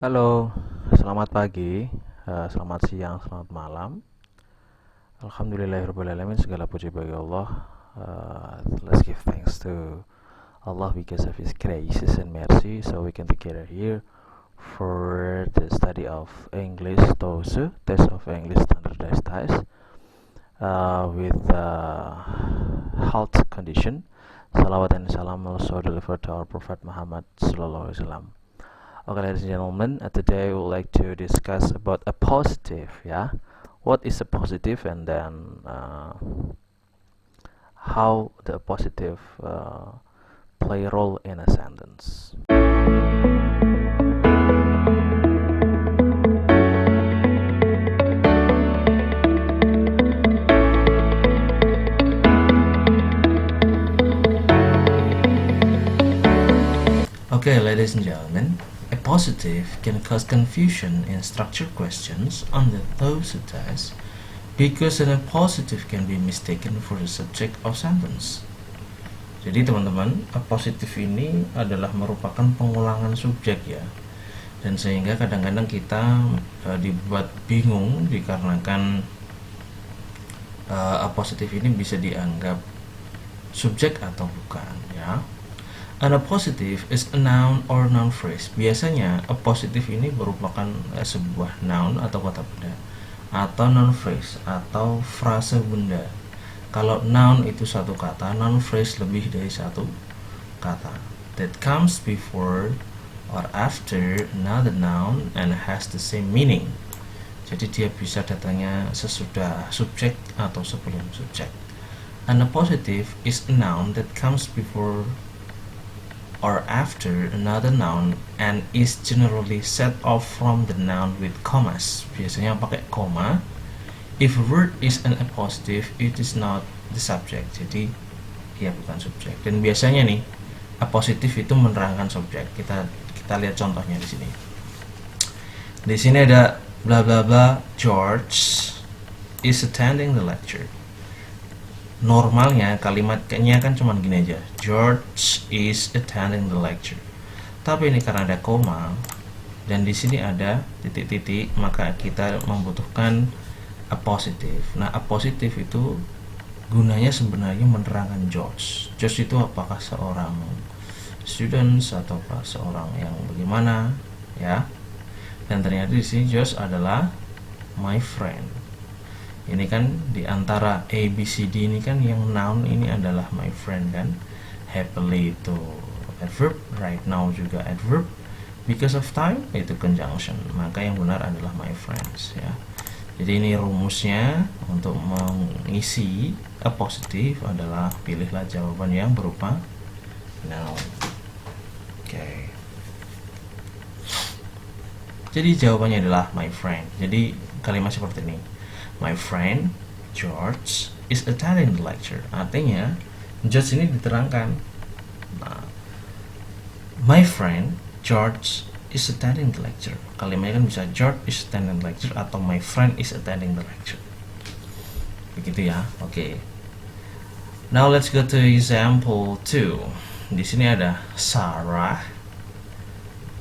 Halo, selamat pagi, selamat siang, selamat malam. Alhamdulillahirrahmanirrahim, segala puji bagi Allah. Let's give thanks to Allah because of His graces and mercy, so we can together here for the study of English TOEFL, Test of English Standardized Test, with health condition. Salawat and salam also delivered to our Prophet Muhammad Sallallahu Alaihi Wasallam. Okay, ladies and gentlemen, today we would like to discuss about a positive. Yeah, what is a positive, and then how the positive play a role in a sentence. Okay, ladies and gentlemen, a positive can cause confusion in structured questions on the TOEFL test because a positive can be mistaken for the subject of sentence. Jadi teman-teman, a positif ini adalah merupakan pengulangan subjek ya, dan sehingga kadang-kadang kita dibuat bingung dikarenakan a positif ini bisa dianggap subjek atau bukan ya. An appositive is a noun or noun phrase. Biasanya appositive ini merupakan sebuah noun atau kata benda, atau noun phrase atau frase benda. Kalau noun itu satu kata, noun phrase lebih dari satu kata. That comes before or after another noun and has the same meaning. Jadi dia bisa datangnya sesudah subjek atau sebelum subjek. An appositive is a noun that comes before or after another noun and is generally set off from the noun with commas. Biasanya pakai koma. If a word is an appositive, it is not the subject. Jadi dia bukan subjek. Dan biasanya nih, appositive itu menerangkan subjek. Kita lihat contohnya di sini. Di sini ada bla bla bla. George is attending the lecture. Normalnya kalimatnya kan cuma gini aja, George is attending the lecture. Tapi ini karena ada koma dan di sini ada titik-titik, maka kita membutuhkan appositive. Nah, appositive itu gunanya sebenarnya menerangkan George. George itu apakah seorang students ataukah seorang yang bagaimana ya? Dan ternyata di sini George adalah my friend. Ini kan di antara A, B, C, D ini kan yang noun ini adalah my friend kan. Happily itu adverb, right now juga adverb, because of time itu conjunction. Maka yang benar adalah my friends ya. Jadi ini rumusnya untuk mengisi appositive adalah pilihlah jawaban yang berupa noun. Oke. Jadi jawabannya adalah my friend. Jadi kalimat seperti ini. My friend George is attending the lecture. Artinya George ini diterangkan. Nah, my friend George is attending the lecture. Kalimatnya kan bisa George is attending the lecture atau my friend is attending the lecture. Begitu ya. Oke. Now let's go to example 2. Di sini ada Sarah.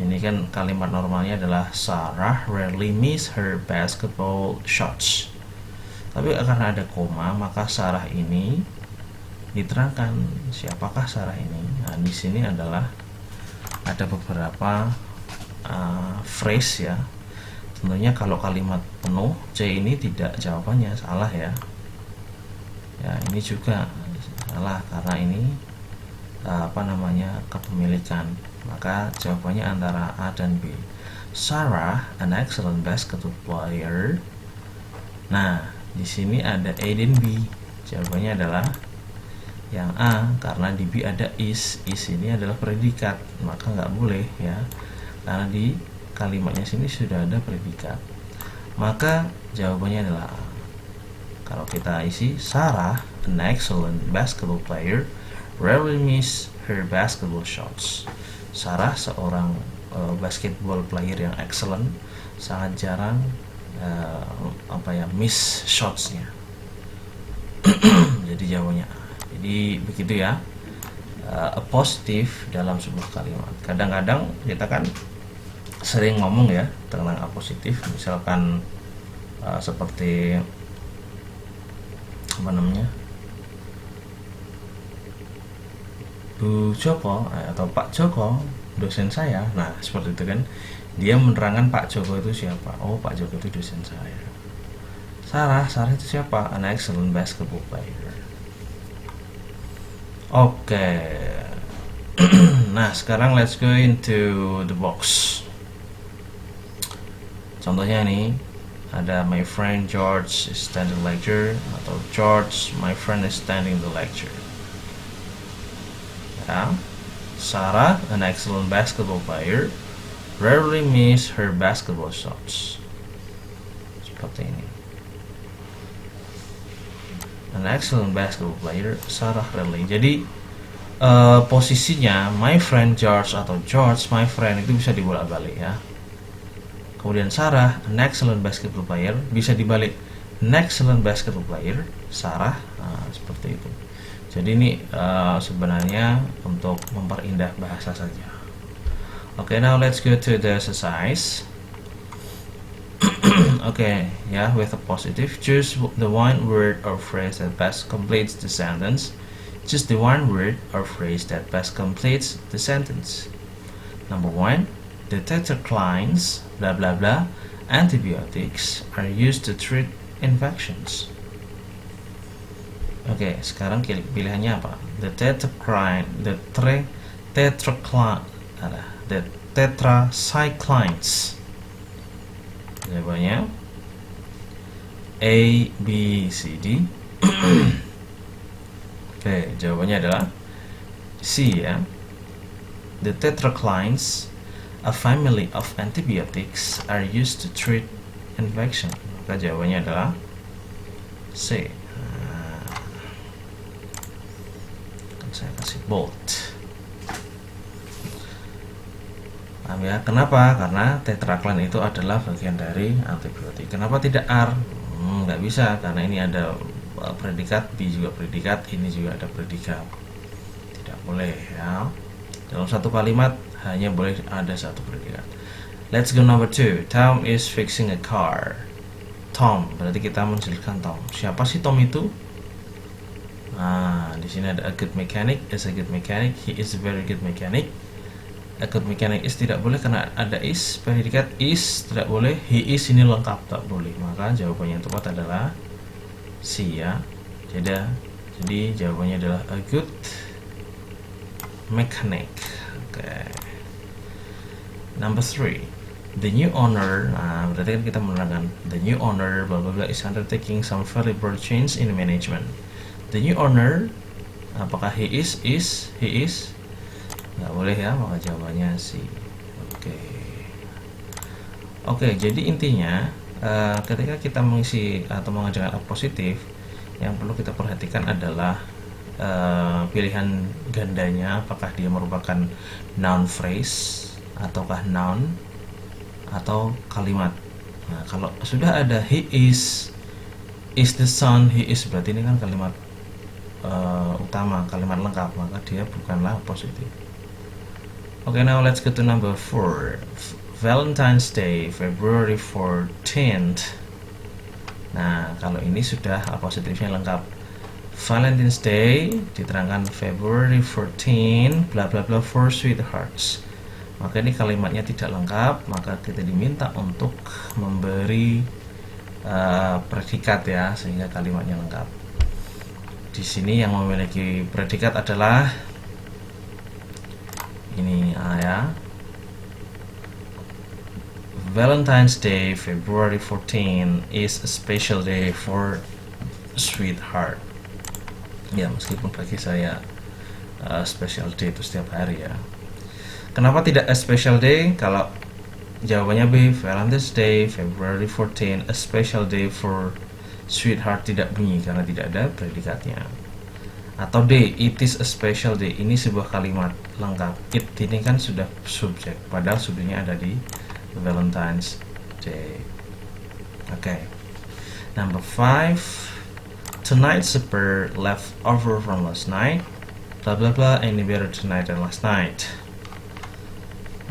Ini kan kalimat normalnya adalah Sarah rarely miss her basketball shots. Tapi karena ada koma, maka Sarah ini diterangkan siapakah Sarah ini. Nah, di sini adalah ada beberapa phrase ya. Tentunya kalau kalimat penuh C ini tidak, jawabannya salah ya. Ya, ini juga salah karena ini kepemilikan. Maka jawabannya antara A dan B. Sarah an excellent basketball player. Nah, di sini ada A dan B. Jawabannya adalah yang A karena di B ada is. Is ini adalah predikat, maka nggak boleh ya. Karena di kalimatnya sini sudah ada predikat. Maka jawabannya adalah A. Kalau kita isi Sarah an excellent basketball player rarely miss her basketball shots. Sarah seorang basketball player yang excellent, sangat jarang miss shotsnya. Jadi jawabannya A. Jadi begitu ya. A positive dalam sebuah kalimat. Kadang-kadang kita kan sering ngomong ya tentang apositif, misalkan seperti apa namanya, Bu Joko atau Pak Joko dosen saya. Nah seperti itu kan, dia menerangkan Pak Joko itu siapa. Oh, Pak Joko itu dosen saya. Sarah itu siapa? An excellent basketball player. Oke. Nah sekarang let's go into the box. Contohnya nih, ada my friend George is standing lecture, atau George, my friend is standing the lecture. Ya. Sarah, an excellent basketball player, rarely miss her basketball shots. Seperti ini. An excellent basketball player, Sarah rarely. Jadi posisinya my friend George atau George, my friend itu bisa dibolak-balik ya. Kemudian Sarah, an excellent basketball player, bisa dibalik an excellent basketball player, Sarah. Nah, seperti itu. Jadi ini sebenarnya untuk memperindah bahasa saja. Okay, now let's go to the exercise. Okay, yeah, with a positive, choose the one word or phrase that best completes the sentence. Choose the one word or phrase that best completes the sentence. Number 1, the tetracyclines, blah blah blah, antibiotics are used to treat infections. Oke, sekarang pilihannya apa? The tetracyclines. Jawabannya A, B, C, D. Oke, jawabannya adalah C ya. The tetracyclines, a family of antibiotics, are used to treat infection. Maka jawabannya adalah C. Saya kasih bold. Paham ya? Kenapa? Karena tetracycline itu adalah bagian dari antibiotik. Kenapa tidak R? Nggak bisa, karena ini ada predikat, B juga predikat, ini juga ada predikat. Tidak boleh ya. Dalam satu kalimat hanya boleh ada satu predikat. Let's go number 2. Tom is fixing a car. Tom, berarti kita menjelaskan Tom. Siapa sih Tom itu? Nah, di sini ada a good mechanic, is a good mechanic, he is a very good mechanic. A good mechanic is tidak boleh karena ada is, predikat is tidak boleh, he is ini lengkap tak boleh. Maka jawabannya yang tepat adalah C ya. Jadi jawabannya adalah a good mechanic. Okay. Number 3. The new owner, nah berarti kan kita menerangkan the new owner blah blah blah is undertaking some valuable change in management. The new owner, apakah he is, he is? Nggak boleh ya, maka jawabannya C. Oke, jadi intinya ketika kita mengisi atau mengajarkan apositif, yang perlu kita perhatikan adalah pilihan gandanya, apakah dia merupakan noun phrase, ataukah noun, atau kalimat. Nah, kalau sudah ada he is the son, he is, berarti ini kan kalimat utama, kalimat lengkap, maka dia bukanlah positif. Okay, now let's go to number 4. Valentine's Day, February 14th. Nah, kalau ini sudah positifnya lengkap. Valentine's Day diterangkan February 14 bla bla bla for sweethearts. Maka ini kalimatnya tidak lengkap, maka kita diminta untuk memberi predikat ya, sehingga kalimatnya lengkap. Di sini yang memiliki predikat adalah ini ya. Valentine's Day, February 14 is a special day for sweetheart. Ya, meskipun bagi saya special day itu setiap hari ya. Kenapa tidak a special day? Kalau jawabannya B, Valentine's Day, February 14, a special day for sweetheart, tidak bunyi karena tidak ada predikatnya. Atau D, it is a special day, ini sebuah kalimat lengkap. It ini kan sudah subjek, padahal subjeknya ada di Valentine's Day. Okay. Number 5. Tonight's supper left over from last night. Blah blah blah, any better tonight than last night.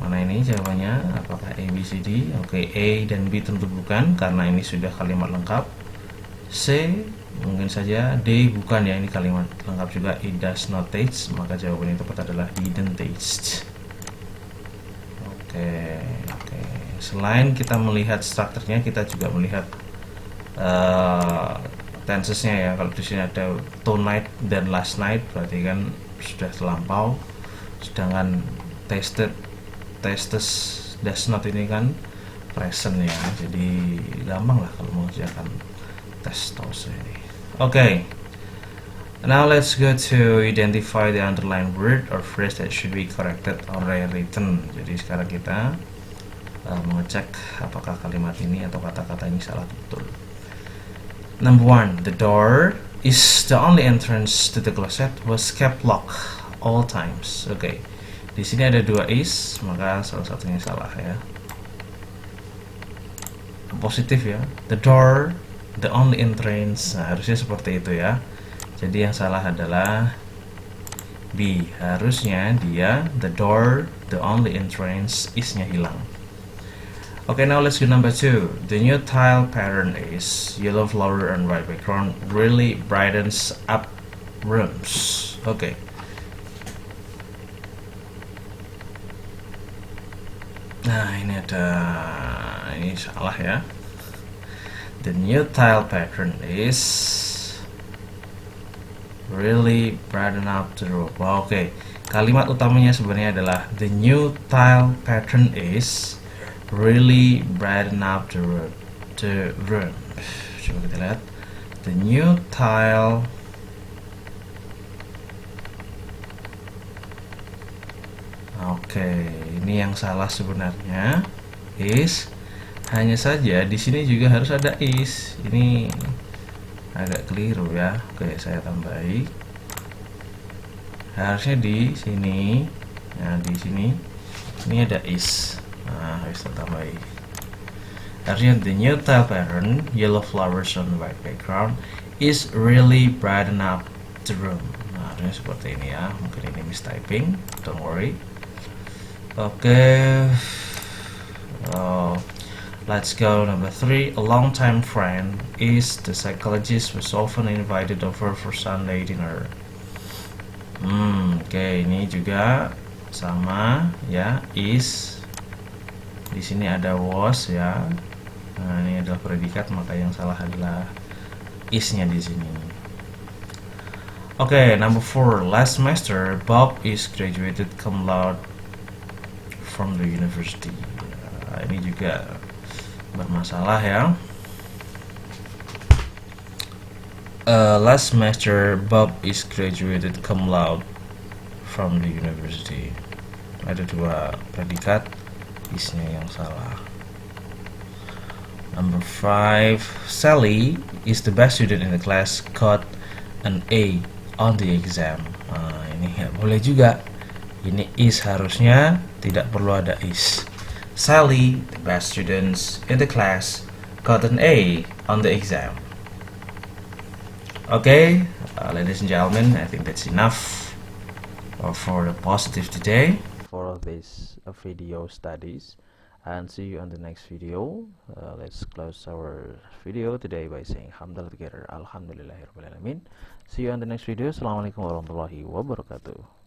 Mana ini jawabannya? Apakah A, B, C, D? Oke, A dan B tentu bukan karena ini sudah kalimat lengkap. C mungkin saja. D bukan ya, ini kalimat lengkap juga. It does not taste, maka jawaban yang tepat adalah didn't taste. Oke. Selain kita melihat strukturnya, kita juga melihat tensesnya ya. Kalau di sini ada tonight dan last night, berarti kan sudah terlampau. Sedangkan tastes does not ini kan present ya, jadi gampang lah kalau mengerjakan tes tose ini. Oke. Now let's go to identify the underlined word or phrase that should be corrected or rewritten. Jadi sekarang kita mengecek apakah kalimat ini atau kata-kata ini salah atau betul. Number 1, the door is the only entrance to the closet was kept locked all times. Oke. Di sini ada 2 is, maka salah satunya salah ya. Positif ya. The door, the only entrance. Nah, harusnya seperti itu ya. Jadi yang salah adalah B. Harusnya dia the door, the only entrance, is-nya hilang. Okay, now let's go number 2. The new tile pattern is yellow flower and white background really brightens up rooms. Okay. Nah, ini salah ya. The new tile pattern is really brighten up the room. Oke. Kalimat utamanya sebenarnya adalah the new tile pattern is really brighten up the room. Coba kita lihat. The new tile Oke, ini yang salah sebenarnya is. Hanya saja di sini juga harus ada is. Ini agak keliru ya. Oke, saya tambahi. Harusnya di sini. Nah, di sini ini ada is. Nah, harus kita tambahi. Harusnya the new tile pattern, yellow flowers on white background, is really brighten up the room. Nah, harusnya seperti ini ya. Mungkin ini mistyping. Don't worry. Okay, let's go number 3. A long-time friend is the psychologist was often invited over for Sunday dinner. Oke, ini juga sama ya, is. Di sini ada was ya. Nah, ini adalah predikat, maka yang salah adalah is-nya di sini. Oke, number 4. Last semester Bob is graduated cum laude from the university. Ini juga bermasalah ya. Last semester Bob is graduated cum laude from the university. Ada 2 predikat, isnya yang salah. Number 5. Sally is the best student in the class, got an A on the exam. Ini nggak boleh juga. Ini is, harusnya tidak perlu ada is. Sally, the best students in the class, got an A on the exam. Okay, ladies and gentlemen, I think that's enough for the positive today. For this video studies, and see you on the next video. Let's close our video today by saying hamdalillah together. Alhamdulillahirrahmanirrahim. See you on the next video. Assalamualaikum warahmatullahi wabarakatuh.